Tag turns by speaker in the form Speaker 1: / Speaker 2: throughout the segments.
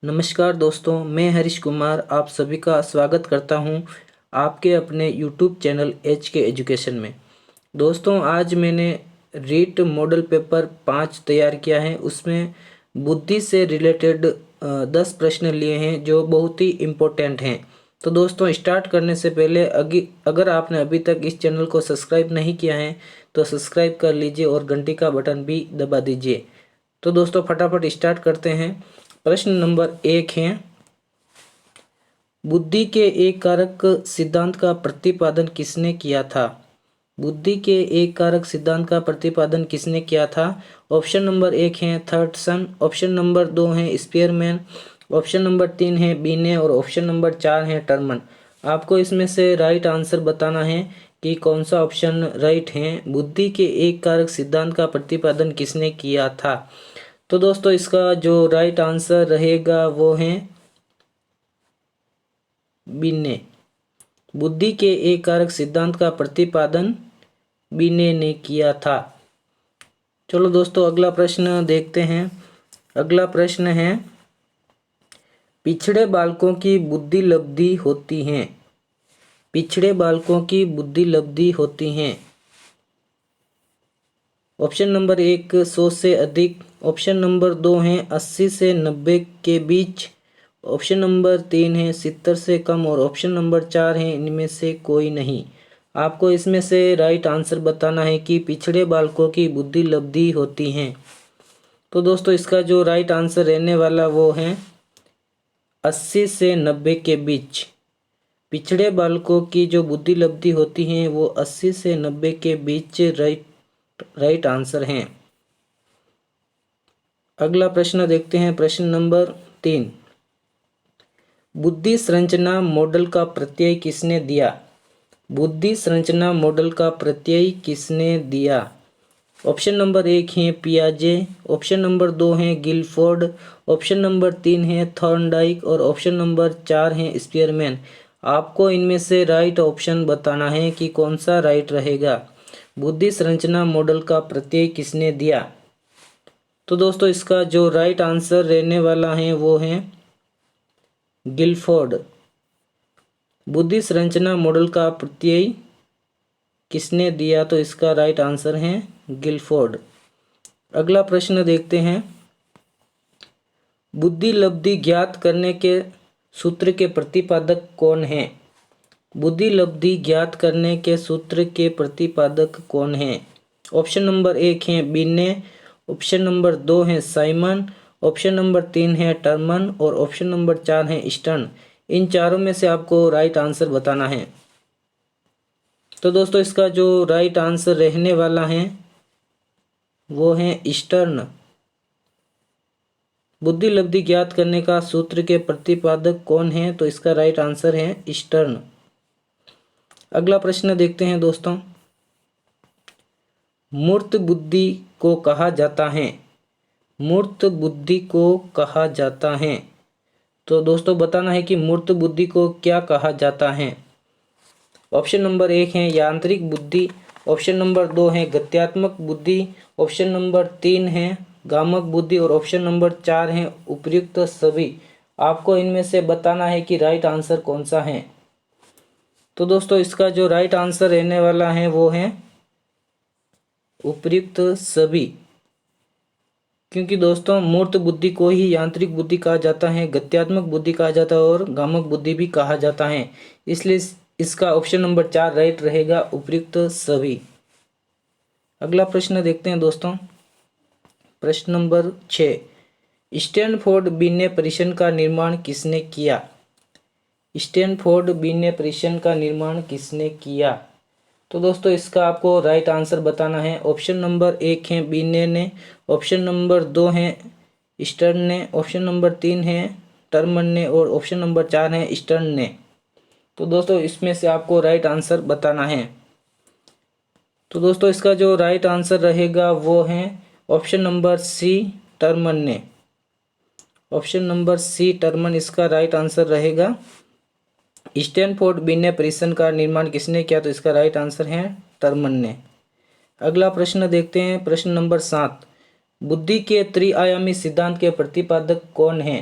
Speaker 1: नमस्कार दोस्तों, मैं हरीश कुमार आप सभी का स्वागत करता हूं आपके अपने यूट्यूब चैनल एच के एजुकेशन में। दोस्तों, आज मैंने रीट मॉडल पेपर 5 तैयार किया है। उसमें बुद्धि से रिलेटेड 10 प्रश्न लिए हैं जो बहुत ही इम्पोर्टेंट हैं। तो दोस्तों, स्टार्ट करने से पहले अगर आपने अभी तक इस चैनल को सब्सक्राइब नहीं किया है तो सब्सक्राइब कर लीजिए और घंटी का बटन भी दबा दीजिए। तो दोस्तों, फटाफट स्टार्ट करते हैं। प्रश्न नंबर 1 है, बुद्धि के एक कारक सिद्धांत का प्रतिपादन किसने किया था? बुद्धि के एक कारक सिद्धांत का प्रतिपादन किसने किया था? ऑप्शन नंबर 1 है थॉमसन, ऑप्शन नंबर 2 है स्पीयरमैन, ऑप्शन नंबर 3 है बिने और ऑप्शन नंबर 4 है टर्मन। आपको इसमें से राइट आंसर बताना है कि कौन सा ऑप्शन राइट है। बुद्धि के एक कारक सिद्धांत का प्रतिपादन किसने किया था? तो दोस्तों, इसका जो राइट आंसर रहेगा वो है बिने। बुद्धि के एक कारक सिद्धांत का प्रतिपादन बिने ने किया था। चलो दोस्तों, अगला प्रश्न देखते हैं। अगला प्रश्न है, पिछड़े बालकों की बुद्धि लब्धि होती है। पिछड़े बालकों की बुद्धि लब्धि होती हैं। ऑप्शन नंबर 1 100 से अधिक, ऑप्शन नंबर 2 है 80 से 90 के बीच, ऑप्शन नंबर 3 है 70 से कम और ऑप्शन नंबर 4 है इनमें से कोई नहीं। आपको इसमें से राइट आंसर बताना है कि पिछड़े बालकों की बुद्धि लब्धि होती हैं। तो दोस्तों, इसका जो राइट आंसर रहने वाला वो है 80 से 90 के बीच। पिछड़े बालकों की जो बुद्धि लब्धि होती है वो 80 से 90 के बीच राइट आंसर हैं। अगला प्रश्न देखते हैं, प्रश्न नंबर 3, बुद्धि संरचना मॉडल का प्रत्यय किसने दिया? बुद्धि संरचना मॉडल का प्रत्यय किसने दिया? ऑप्शन नंबर 1 है पियाजे, ऑप्शन नंबर 2 है गिलफोर्ड, ऑप्शन नंबर 3 है थॉर्नडाइक और ऑप्शन नंबर 4 है स्पीयरमैन। आपको इनमें से राइट ऑप्शन बताना है कि कौन सा राइट रहेगा। बुद्धि संरचना मॉडल का प्रत्यय किसने दिया? तो दोस्तों, इसका जो राइट आंसर रहने वाला है वो है गिलफोर्ड। बुद्धि संरचना मॉडल का प्रत्यय किसने दिया? तो इसका राइट आंसर है गिलफोर्ड। अगला प्रश्न देखते हैं, बुद्धि लब्धि ज्ञात करने के सूत्र के प्रतिपादक कौन है? बुद्धि लब्धि ज्ञात करने के सूत्र के प्रतिपादक कौन है? ऑप्शन नंबर 1 है बिने, ऑप्शन नंबर 2 है साइमन, ऑप्शन नंबर 3 है टर्मन और ऑप्शन नंबर 4 है स्टर्न। इन चारों में से आपको राइट आंसर बताना है। तो दोस्तों, इसका जो राइट आंसर रहने वाला है वो है स्टर्न। बुद्धि लब्धि ज्ञात करने का सूत्र के प्रतिपादक कौन है? तो इसका राइट आंसर है स्टर्न। अगला प्रश्न देखते हैं दोस्तों, मूर्त बुद्धि को कहा जाता है। मूर्त बुद्धि को कहा जाता है। तो दोस्तों, बताना है कि मूर्त बुद्धि को क्या कहा जाता है। ऑप्शन नंबर 1 है यांत्रिक बुद्धि, ऑप्शन नंबर 2 है गत्यात्मक बुद्धि, ऑप्शन नंबर 3 है गामक बुद्धि और ऑप्शन नंबर 4 है उपर्युक्त सभी। आपको इनमें से बताना है कि राइट आंसर कौन सा है। तो दोस्तों, इसका जो राइट आंसर रहने वाला है वो है उपर्युक्त सभी। क्योंकि दोस्तों, मूर्त बुद्धि को ही यांत्रिक बुद्धि कहा जाता है, गत्यात्मक बुद्धि कहा जाता है और गामक बुद्धि भी कहा जाता है। इसलिए इसका ऑप्शन नंबर 4 राइट रहेगा, उपर्युक्त सभी। अगला प्रश्न देखते हैं दोस्तों, प्रश्न नंबर 6, स्टैनफोर्ड बिन्ने परिसर का निर्माण किसने किया? स्टैनफोर्ड बिन्ने परिसर का निर्माण किसने किया? तो दोस्तों, इसका आपको राइट आंसर बताना है। ऑप्शन नंबर 1 है बिने ने, ऑप्शन नंबर 2 है स्टर्न ने, ऑप्शन नंबर 3 है टर्मन ने और ऑप्शन नंबर 4 है स्टर्न ने। तो दोस्तों, इसमें से आपको राइट आंसर बताना है। तो दोस्तों, इसका जो राइट आंसर रहेगा वो है ऑप्शन नंबर सी टर्मन ने। ऑप्शन नंबर सी टर्मन इसका राइट आंसर रहेगा। स्टैनफोर्ड बिन्ने परिसर का निर्माण किसने किया? तो इसका राइट आंसर है टर्मन ने। अगला प्रश्न देखते हैं, प्रश्न नंबर 7, बुद्धि के त्रिआयामी सिद्धांत के प्रतिपादक कौन है?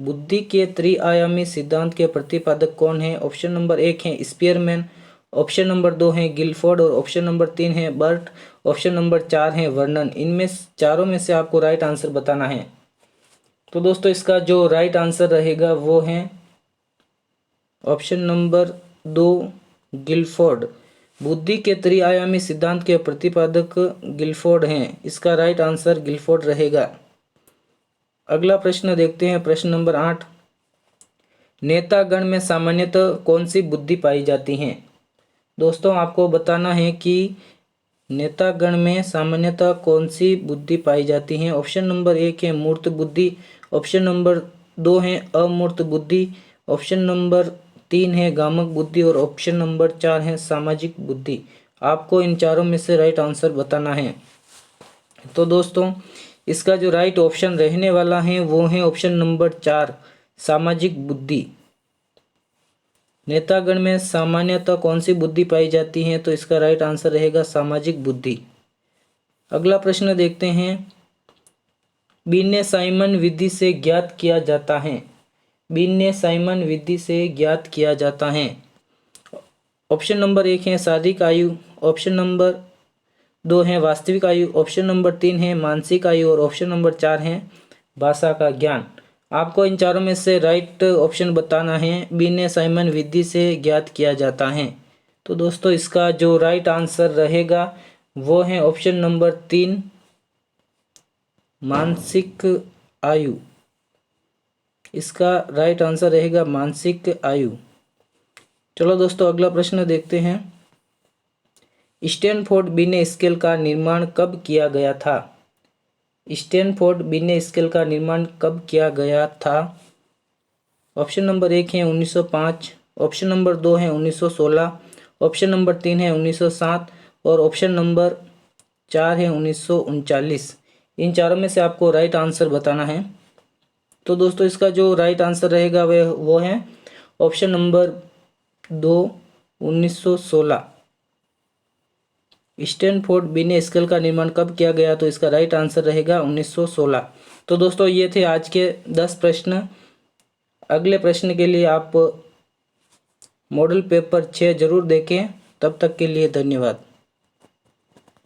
Speaker 1: बुद्धि के त्रिआयामी सिद्धांत के प्रतिपादक कौन है? ऑप्शन नंबर 1 है स्पीयरमैन, ऑप्शन नंबर 2 है गिलफोर्ड और ऑप्शन नंबर 3 है बर्ट, ऑप्शन नंबर 4 है वर्नन। इनमें चारों में से आपको राइट आंसर बताना है। तो दोस्तों इसका जो राइट आंसर रहेगा वो है ऑप्शन नंबर 2 गिलफोर्ड। बुद्धि के त्रिआयामी सिद्धांत के प्रतिपादक गिलफोर्ड हैं। इसका राइट आंसर गिलफोर्ड रहेगा। अगला प्रश्न देखते हैं, प्रश्न नंबर 8। नेतागण में सामान्यतः कौन सी बुद्धि पाई जाती है? दोस्तों आपको बताना है कि नेतागण में सामान्यतः कौन सी बुद्धि पाई जाती है। ऑप्शन नंबर 1 है मूर्त बुद्धि, ऑप्शन नंबर 2 है अमूर्त बुद्धि, ऑप्शन नंबर 3 है गामक बुद्धि और ऑप्शन नंबर 4 है सामाजिक बुद्धि। आपको इन चारों में से राइट आंसर बताना है। तो दोस्तों इसका जो राइट ऑप्शन रहने वाला है वो है ऑप्शन नंबर 4 सामाजिक बुद्धि। नेतागण में सामान्यतः कौन सी बुद्धि पाई जाती है? तो इसका राइट आंसर रहेगा सामाजिक बुद्धि। अगला प्रश्न देखते हैं, बीने साइमन विधि से ज्ञात किया जाता है। बीने साइमन विधि से ज्ञात किया जाता है। ऑप्शन नंबर 1 है शारीरिक आयु, ऑप्शन नंबर 2 है वास्तविक आयु, ऑप्शन नंबर 3 है मानसिक आयु और ऑप्शन नंबर 4 है भाषा का ज्ञान। आपको इन चारों में से राइट ऑप्शन बताना है। बीने साइमन विधि से ज्ञात किया जाता है। तो दोस्तों इसका जो राइट आंसर रहेगा वो है ऑप्शन नंबर 3 मानसिक आयु। इसका राइट आंसर रहेगा मानसिक आयु। चलो दोस्तों अगला प्रश्न देखते हैं, स्टैनफोर्ड बिने स्केल का निर्माण कब किया गया था? स्टैनफोर्ड बिने स्केल का निर्माण कब किया गया था? ऑप्शन नंबर 1 है 1905, ऑप्शन नंबर 2 है 1916, ऑप्शन नंबर 3 है 1907 और ऑप्शन नंबर 4 है 1939। इन चारों में से आपको राइट आंसर बताना है। तो दोस्तों इसका जो राइट आंसर रहेगा वो है ऑप्शन नंबर 2 1916। स्टैनफोर्ड बिने स्केल का निर्माण कब किया गया? तो इसका राइट आंसर रहेगा 1916। तो दोस्तों ये थे आज के 10 प्रश्न। अगले प्रश्न के लिए आप मॉडल पेपर 6 जरूर देखें। तब तक के लिए धन्यवाद।